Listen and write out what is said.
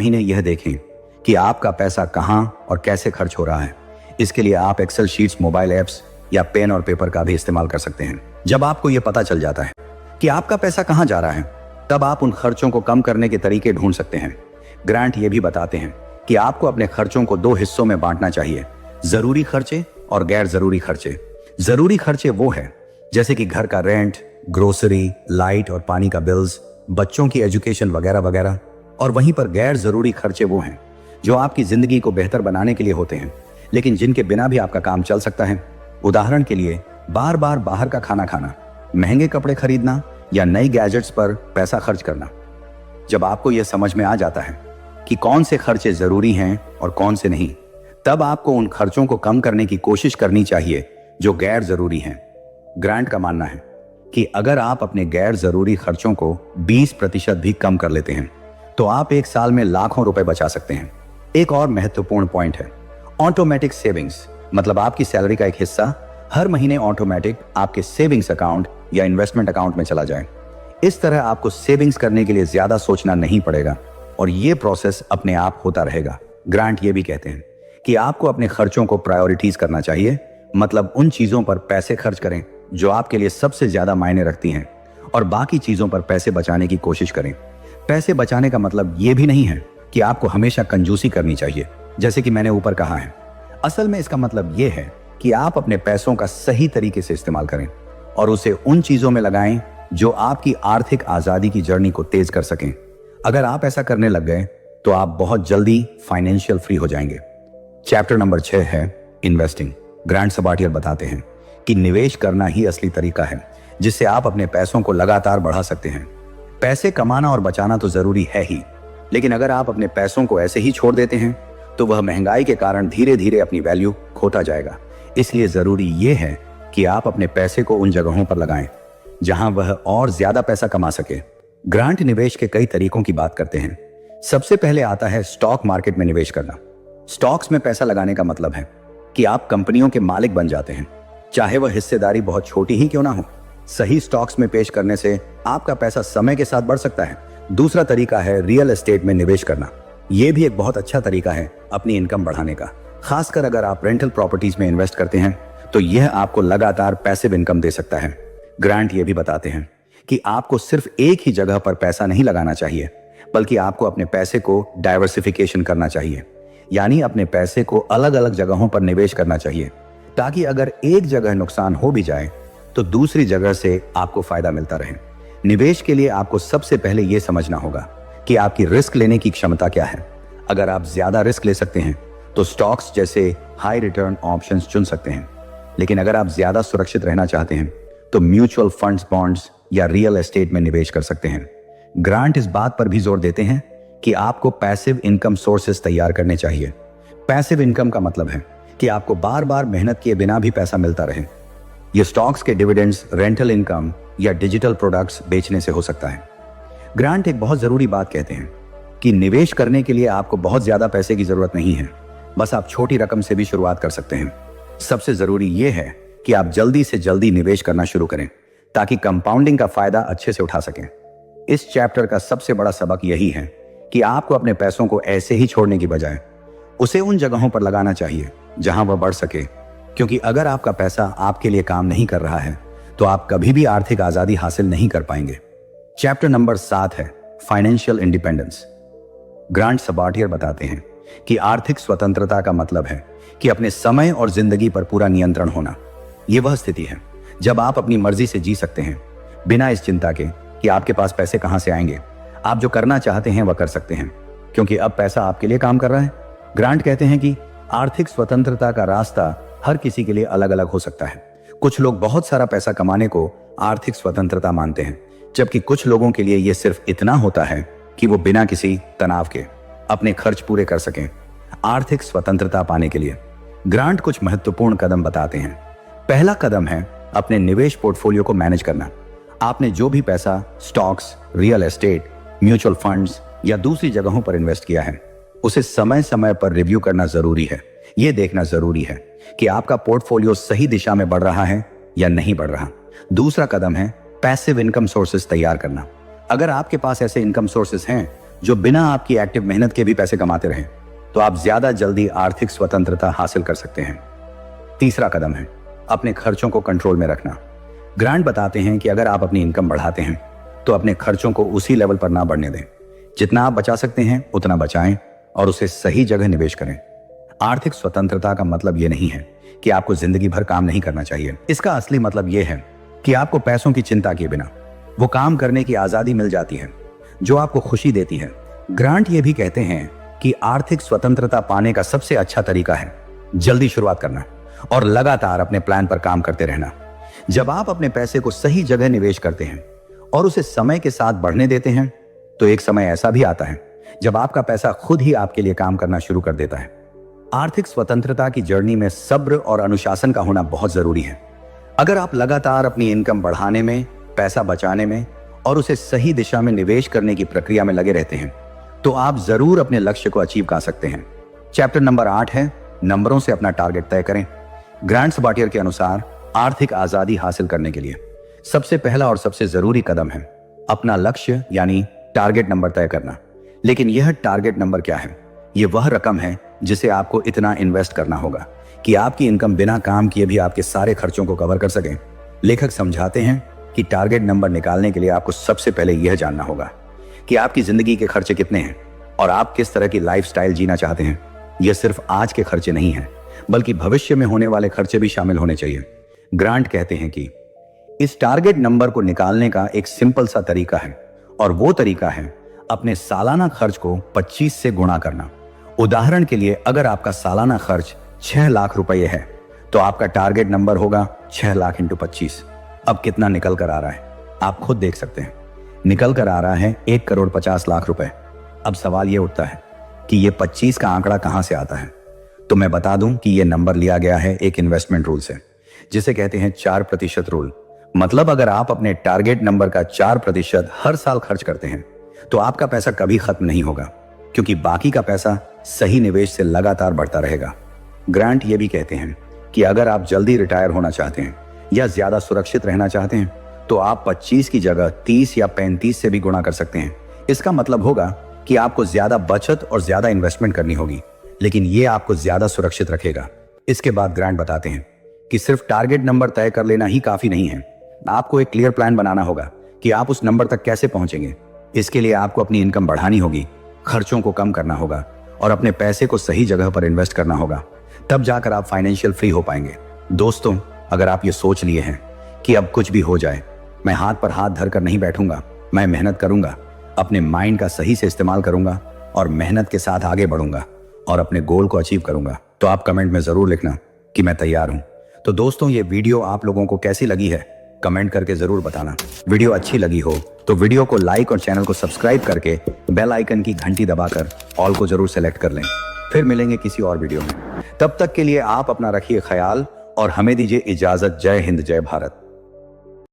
महीने यह देखें कि आपका पैसा कहां और कैसे खर्च हो रहा है। इसके लिए आप एक्सेल शीट्स, मोबाइल ऐप्स या पेन और पेपर का भी इस्तेमाल कर सकते हैं। जब आपको यह पता चल जाता है कि आपका पैसा कहां जा रहा है, तब आप उन खर्चों को कम करने के तरीके ढूंढ सकते हैं। ग्रांट ये भी बताते हैं कि आपको अपने खर्चों को 2 हिस्सों में बांटना चाहिए, जरूरी खर्चे और गैर जरूरी खर्चे। जरूरी खर्चे वो है जैसे कि घर का रेंट, ग्रोसरी, लाइट और पानी का बिल्स, बच्चों की एजुकेशन वगैरह वगैरह। और वहीं पर गैर जरूरी खर्चे वो हैं जो आपकी जिंदगी को बेहतर बनाने के लिए होते हैं, लेकिन जिनके बिना भी आपका काम चल सकता है। उदाहरण के लिए बार बार बाहर का खाना खाना, महंगे कपड़े खरीदना या नई गैजेट्स पर पैसा खर्च करना। जब आपको यह समझ में आ जाता है कि कौन से खर्चे जरूरी हैं और कौन से नहीं, तब आपको उन खर्चों को कम करने की कोशिश करनी चाहिए जो गैर जरूरी हैं। ग्रांट का मानना है कि अगर आप अपने गैर जरूरी खर्चों को 20% भी कम कर लेते हैं तो आप एक साल में लाखों रुपए बचा सकते हैं। एक और महत्वपूर्ण पॉइंट है ऑटोमेटिक सेविंग्स, मतलब आपकी सैलरी का एक हिस्सा हर महीने ऑटोमेटिक आपके सेविंग्स अकाउंट या इन्वेस्टमेंट अकाउंट में चला जाए। इस तरह आपको सेविंग्स करने के लिए ज्यादा सोचना नहीं पड़ेगा और यह प्रोसेस अपने आप होता रहेगा। ग्रांट ये भी कहते हैं कि आपको अपने खर्चों को प्रायोरिटीज करना चाहिए, मतलब उन चीजों पर पैसे खर्च करें जो आपके लिए सबसे ज्यादा मायने रखती हैं और बाकी चीजों पर पैसे बचाने की कोशिश करें। पैसे बचाने का मतलब यह भी नहीं है कि आपको हमेशा कंजूसी करनी चाहिए, जैसे कि मैंने ऊपर कहा है। असल में इसका मतलब यह है कि आप अपने पैसों का सही तरीके से इस्तेमाल करें और उसे उन चीजों में लगाएं जो आपकी आर्थिक आजादी की जर्नी को तेज कर सकें। अगर आप ऐसा करने लग गए तो आप बहुत जल्दी फाइनेंशियल फ्री हो जाएंगे। चैप्टर नंबर 6 है इन्वेस्टिंग। ग्रांट सबाटियर बताते हैं कि निवेश करना ही असली तरीका है जिससे आप अपने पैसों को लगातार बढ़ा सकते हैं। पैसे कमाना और बचाना तो जरूरी है ही, लेकिन अगर आप अपने पैसों को ऐसे ही छोड़ देते हैं तो वह महंगाई के कारण धीरे धीरे अपनी वैल्यू खोता जाएगा। इसलिए जरूरी यह है कि आप अपने पैसे को उन जगहों पर लगाएं जहां वह और ज्यादा पैसा कमा सके। ग्रांट निवेश के कई तरीकों की बात करते हैं। सबसे पहले आता है स्टॉक मार्केट में निवेश करना। स्टॉक्स में पैसा लगाने का मतलब है कि आप कंपनियों के मालिक बन जाते हैं, चाहे वह हिस्सेदारी बहुत छोटी ही क्यों ना हो। सही स्टॉक्स में पेश करने से आपका पैसा समय के साथ बढ़ सकता है। दूसरा तरीका है रियल एस्टेट में निवेश करना। यह भी एक बहुत अच्छा तरीका है अपनी इनकम बढ़ाने का, खासकर अगर आप रेंटल प्रॉपर्टीज में इन्वेस्ट करते हैं तो यह आपको लगातार पैसिव इनकम दे सकता है। ग्रांट ये भी बताते हैं कि आपको सिर्फ एक ही जगह पर पैसा नहीं लगाना चाहिए, बल्कि आपको अपने पैसे को डाइवर्सिफिकेशन करना चाहिए, यानी अपने पैसे को अलग अलग जगहों पर निवेश करना चाहिए, ताकि अगर एक जगह नुकसान हो भी जाए तो दूसरी जगह से आपको फायदा मिलता रहे। निवेश के लिए आपको सबसे पहले यह समझना होगा कि आपकी रिस्क लेने की क्षमता क्या है। अगर आप ज्यादा रिस्क ले सकते हैं तो स्टॉक्स जैसे हाई रिटर्न ऑप्शंस चुन सकते हैं, लेकिन अगर आप ज्यादा सुरक्षित रहना चाहते हैं तो म्यूचुअल फंड्स, बॉन्ड्स या रियल एस्टेट में निवेश कर सकते हैं। ग्रांट इस बात पर भी जोर देते हैं कि आपको पैसिव इनकम सोर्सेस तैयार करने चाहिए। पैसिव इनकम का मतलब है कि आपको बार बार मेहनत किए बिना भी पैसा मिलता रहे। यह स्टॉक्स के डिविडेंड्स, रेंटल इनकम या डिजिटल प्रोडक्ट्स बेचने से हो सकता है। ग्रांट एक बहुत जरूरी बात कहते हैं कि निवेश करने के लिए आपको बहुत ज्यादा पैसे की जरूरत नहीं है, बस आप छोटी रकम से भी शुरुआत कर सकते हैं। सबसे जरूरी यह है कि आप जल्दी से जल्दी निवेश करना शुरू करें ताकि कंपाउंडिंग का फायदा अच्छे से उठा सकें। इस चैप्टर का सबसे बड़ा सबक यही है कि आपको अपने पैसों को ऐसे ही छोड़ने की बजाय उसे उन जगहों पर लगाना चाहिए जहां वह बढ़ सके, क्योंकि अगर आपका पैसा आपके लिए काम नहीं कर रहा है तो आप कभी भी आर्थिक आजादी हासिल नहीं कर पाएंगे। चैप्टर नंबर 7 है फाइनेंशियल इंडिपेंडेंस। ग्रांट सबाटियर बताते हैं कि आर्थिक स्वतंत्रता का मतलब है कि अपने समय और जिंदगी पर पूरा नियंत्रण होना। यह वह स्थिति है जब आप अपनी मर्जी से जी सकते हैं, बिना इस चिंता के कि आपके पास पैसे कहां से आएंगे। आप जो करना चाहते हैं वह कर सकते हैं, क्योंकि अब पैसा आपके लिए काम कर रहा है। ग्रांट कहते हैं कि आर्थिक स्वतंत्रता का रास्ता हर किसी के लिए अलग अलग हो सकता है। कुछ लोग बहुत सारा पैसा कमाने को आर्थिक स्वतंत्रता मानते हैं, जबकि कुछ लोगों के लिए यह सिर्फ इतना होता है कि वो बिना किसी तनाव के अपने खर्च पूरे कर सकें। आर्थिक स्वतंत्रता पाने के लिए ग्रांट कुछ महत्वपूर्ण कदम बताते हैं। पहला कदम है अपने निवेश पोर्टफोलियो को मैनेज करना। आपने जो भी पैसा stocks, real estate, mutual funds या दूसरी जगहों पर इन्वेस्ट किया है, उसे समय समय पर रिव्यू करना जरूरी है। यह देखना जरूरी है कि आपका पोर्टफोलियो सही दिशा में बढ़ रहा है या नहीं बढ़ रहा। दूसरा कदम है पैसिव इनकम सोर्सेस तैयार करना। अगर आपके पास ऐसे इनकम सोर्सेस हैं जो बिना आपकी एक्टिव मेहनत के भी पैसे कमाते रहें, तो आप ज्यादा जल्दी आर्थिक स्वतंत्रता हासिल कर सकते हैं। तीसरा कदम है अपने खर्चों को कंट्रोल में रखना। ग्रांट बताते हैं कि अगर आप अपनी इनकम बढ़ाते हैं तो अपने खर्चों को उसी लेवल पर ना बढ़ने दें। जितना आप बचा सकते हैं उतना बचाएं और उसे सही जगह निवेश करें। आर्थिक स्वतंत्रता का मतलब यह नहीं है कि आपको जिंदगी भर काम नहीं करना चाहिए। इसका असली मतलब यह है कि आपको पैसों की चिंता किए बिना वो काम करने की आजादी मिल जाती है जो आपको खुशी देती है। ग्रांट ये भी कहते हैं कि आर्थिक स्वतंत्रता पाने का सबसे अच्छा तरीका है जल्दी शुरुआत करना और लगातार अपने प्लान पर काम करते रहना। जब आप अपने पैसे को सही जगह निवेश करते हैं और उसे समय के साथ बढ़ने देते हैं, तो एक समय ऐसा भी आता है जब आपका पैसा खुद ही आपके लिए काम करना शुरू कर देता है। आर्थिक स्वतंत्रता की जर्नी में सब्र और अनुशासन का होना बहुत जरूरी है। अगर आप लगातार अपनी इनकम बढ़ाने में, पैसा बचाने में और उसे सही दिशा में निवेश करने की प्रक्रिया में लगे रहते हैं, तो आप जरूर अपने लक्ष्य को अचीव कर सकते हैं। चैप्टर नंबर 8 है नंबरों से अपना टारगेट तय करें। ग्रांट सबाटियर के अनुसार आर्थिक आजादी हासिल करने के लिए सबसे पहला और सबसे जरूरी कदम है अपना लक्ष्य यानी टारगेट नंबर तय करना। लेकिन यह टारगेट नंबर क्या है? यह वह रकम है जिसे आपको इतना इन्वेस्ट करना होगा कि आपकी इनकम बिना काम किए भी आपके सारे खर्चों को कवर कर सके। लेखक समझाते हैं कि टारगेट नंबर निकालने के लिए आपको सबसे पहले यह जानना होगा कि आपकी जिंदगी के खर्चे कितने हैं और आप किस तरह की लाइफस्टाइल जीना चाहते हैं। यह सिर्फ आज के खर्चे नहीं हैं, बल्कि भविष्य में होने वाले खर्चे भी शामिल होने चाहिए। ग्रांट कहते हैं कि इस टारगेट नंबर को निकालने का एक सिंपल सा तरीका है और वो तरीका है अपने सालाना खर्च को 25 से गुणा करना। उदाहरण के लिए अगर आपका सालाना खर्च 6 लाख रुपए है तो आपका टारगेट नंबर होगा 6 लाख इंटू 25। अब कितना निकल कर आ रहा है आप खुद देख सकते हैं। निकल कर आ रहा है 1,50,00,000 रुपए। अब सवाल यह उठता है कि यह 25 का आंकड़ा कहां से आता है? तो मैं बता दूं कि यह नंबर लिया गया है एक इन्वेस्टमेंट रूल से, जिसे कहते हैं 4% रूल। मतलब अगर आप अपने टारगेट नंबर का 4% हर साल खर्च करते हैं तो आपका पैसा कभी खत्म नहीं होगा, क्योंकि बाकी का पैसा सही निवेश से लगातार बढ़ता रहेगा। ग्रांट ये भी कहते हैं कि अगर आप जल्दी रिटायर होना चाहते हैं या ज्यादा सुरक्षित रहना चाहते हैं तो आप 25 की जगह 30 या 35 से भी गुणा कर सकते हैं। इसका मतलब होगा कि आपको ज्यादा बचत और ज्यादा इन्वेस्टमेंट करनी होगी, लेकिन ये आपको ज्यादा सुरक्षित रखेगा। इसके बाद ग्रांट बताते हैं कि सिर्फ टारगेट नंबर तय कर लेना ही काफी नहीं है। आपको एक क्लियर प्लान बनाना होगा कि आप उस नंबर तक कैसे पहुंचेंगे। इसके लिए आपको अपनी इनकम बढ़ानी होगी, खर्चों को कम करना होगा और अपने पैसे को सही जगह पर इन्वेस्ट करना होगा। तब जाकर आप फाइनेंशियल फ्री हो पाएंगे। दोस्तों, अगर आप ये सोच लिए हैं कि अब कुछ भी हो जाए, मैं हाथ पर हाथ धरकर नहीं बैठूंगा, मैं मेहनत करूंगा, अपने माइंड का सही से इस्तेमाल करूंगा और मेहनत के साथ आगे बढ़ूंगा और अपने गोल को अचीव करूंगा, तो आप कमेंट में जरूर लिखना कि मैं तैयार हूं। तो दोस्तों, ये वीडियो आप लोगों को कैसी लगी है कमेंट करके जरूर बताना। वीडियो अच्छी लगी हो तो वीडियो को लाइक और चैनल को सब्सक्राइब करके बेल आइकन की घंटी दबाकर ऑल को जरूर सेलेक्ट कर लें। फिर मिलेंगे किसी और वीडियो में। तब तक के लिए आप अपना रखिए ख्याल और हमें दीजिए इजाजत। जय हिंद, जय भारत।